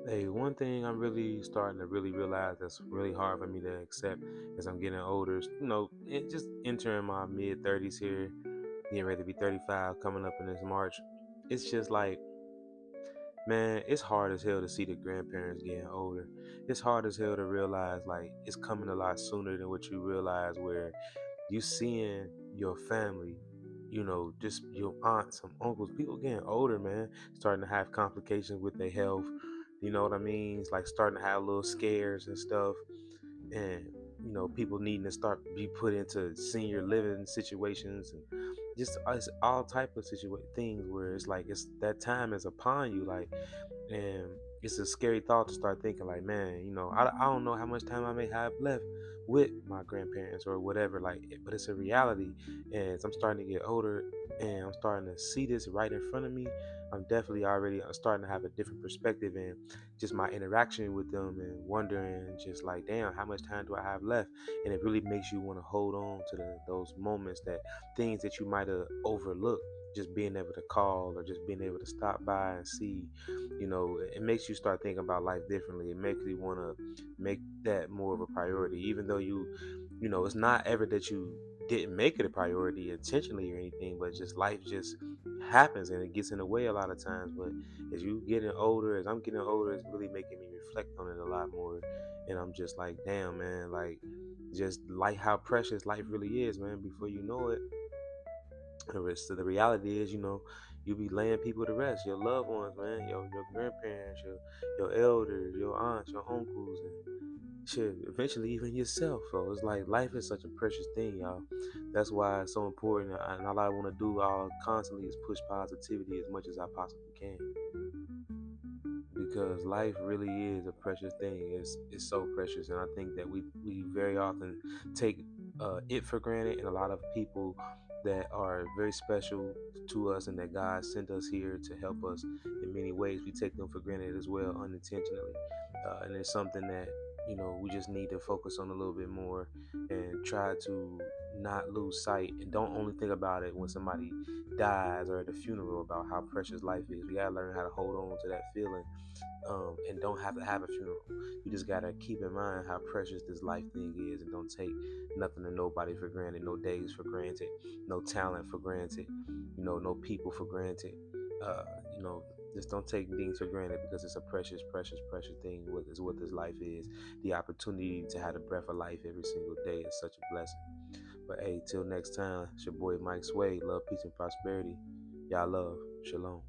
Hey, one thing I'm really starting to really realize that's really hard for me to accept as I'm getting older is, just entering my mid 30s here, getting ready to be 35, coming up in this March. It's just like, man, it's hard as hell to see the grandparents getting older. It's hard as hell to realize like it's coming a lot sooner than what you realize, where you seeing your family, just your aunts, some uncles, people getting older, man, starting to have complications with their health. You know what I mean? It's like starting to have little scares and stuff, and people needing to start be put into senior living situations, and just it's all type of things where it's like it's that time is upon you, like, and it's a scary thought to start thinking like, man, I don't know how much time I may have left with my grandparents or whatever, like, but it's a reality. And as I'm starting to get older and I'm starting to see this right in front of me, I'm definitely already starting to have a different perspective and just my interaction with them, and wondering just like, damn, how much time do I have left? And it really makes you want to hold on to those moments, that things that you might have overlooked, just being able to call or just being able to stop by and see. It makes you start thinking about life differently. It makes you want to make that more of a priority, even though it's not ever that you didn't make it a priority intentionally or anything, but just life just happens and it gets in the way a lot of times. But as you getting older, as I'm getting older, it's really making me reflect on it a lot more. And I'm just like, damn, man, like, just like how precious life really is, man. Before you know it, the reality is, you be laying people to rest, your loved ones, man, your grandparents, your elders, your aunts, your uncles, and shit, eventually even yourself. So it's like life is such a precious thing, y'all. That's why it's so important, and all I want to do all constantly is push positivity as much as I possibly can, because life really is a precious thing. It's so precious, and I think that we very often take it for granted, and a lot of people that are very special to us and that God sent us here to help us in many ways, we take them for granted as well, unintentionally. And it's something that we just need to focus on a little bit more, and try to not lose sight, and don't only think about it when somebody dies or at a funeral about how precious life is. We gotta learn how to hold on to that feeling, and don't have to have a funeral. You just gotta keep in mind how precious this life thing is, and don't take nothing or nobody for granted. No days for granted, no talent for granted, no people for granted. Uh, you know, just don't take things for granted, because it's a precious, precious, precious thing. What is what this life is? The opportunity to have the breath of life every single day is such a blessing. But hey, till next time, it's your boy Mike Sway. Love, peace, and prosperity. Y'all love. Shalom.